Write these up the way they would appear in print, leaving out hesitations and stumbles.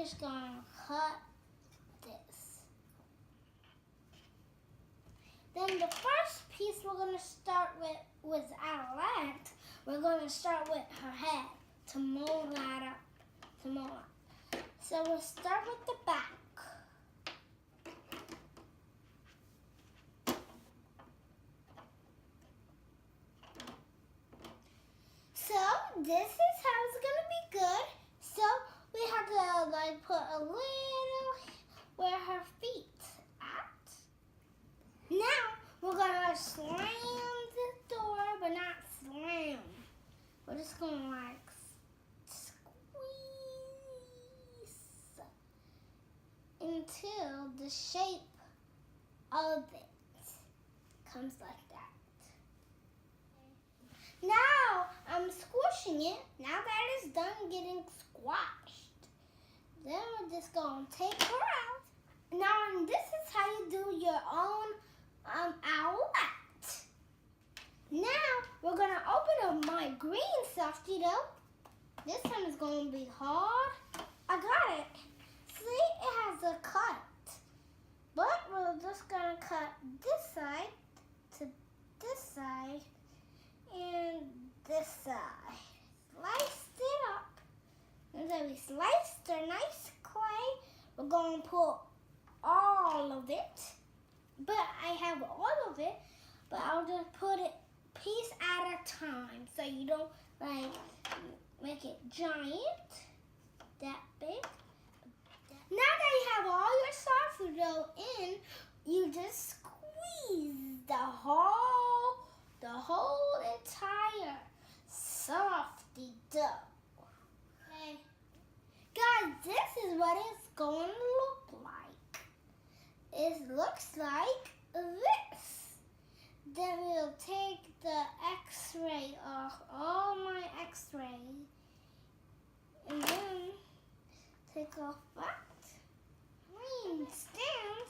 just gonna cut this. Then the first piece we're gonna start with our length. We're gonna start with her head to mold that up. So we'll start with the back. So this is how it's gonna be good. So we have to like put a little where her feet at. Now we're gonna slam the door, but not slam. We're just gonna like squeeze until the shape of it comes like that. Now I'm squishing it. Now that it's done getting squashed, then we're just gonna take her out. Now this is how you do your own owlette. Now we're gonna open up my green softie dough. This one is gonna be hard. I got it. See, it has a cut, but we're just gonna cut this side to this side. And this side. Sliced it up. And then we sliced our nice clay. We're going to put all of it. But I have all of it. But I'll just put it piece at a time. So you don't like make it giant. That big. Now that you have all your softie dough in, you just squeeze the whole entire softie dough. Okay. Guys, this is what it's going to look like. It looks like this. Then we'll take the x-ray off, all my x-ray, and then take off that green stand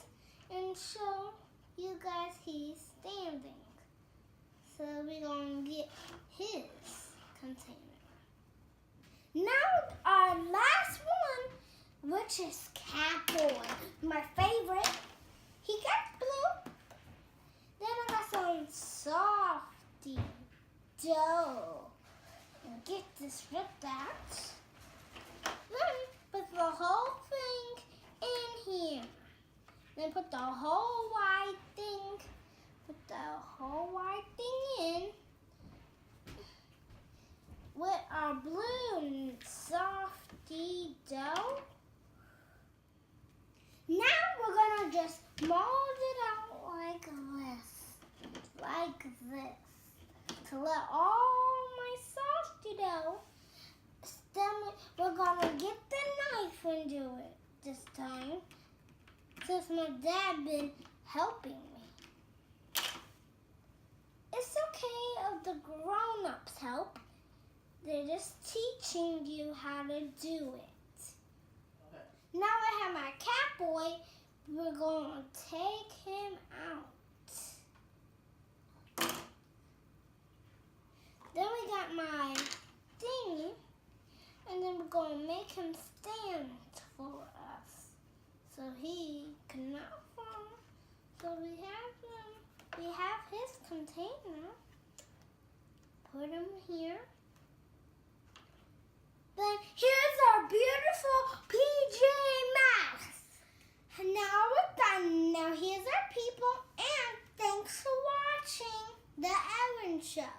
and show you guys he's standing. So we're going to get his container. Now our last one, which is Catboy, my favorite. He got blue. Then I got some softie dough. Get this ripped out. Then put the whole thing in here. Then put the whole white thing. Put the whole white thing in with our blue softie dough. Now we're gonna just mold it out like this, to let all my softie dough. Then we're gonna get the knife and do it this time, since my dad been helping me. It's okay if the grown-ups help. They're just teaching you how to do it. Okay. Now I have my Catboy. We're going to take him out. Then we got my thingy. And then we're going to make him stand for us, so he cannot fall. So we have his container. Put him here. Then here's our beautiful PJ Masks. And now we're done. Now here's our people, and thanks for watching the Ellen Show.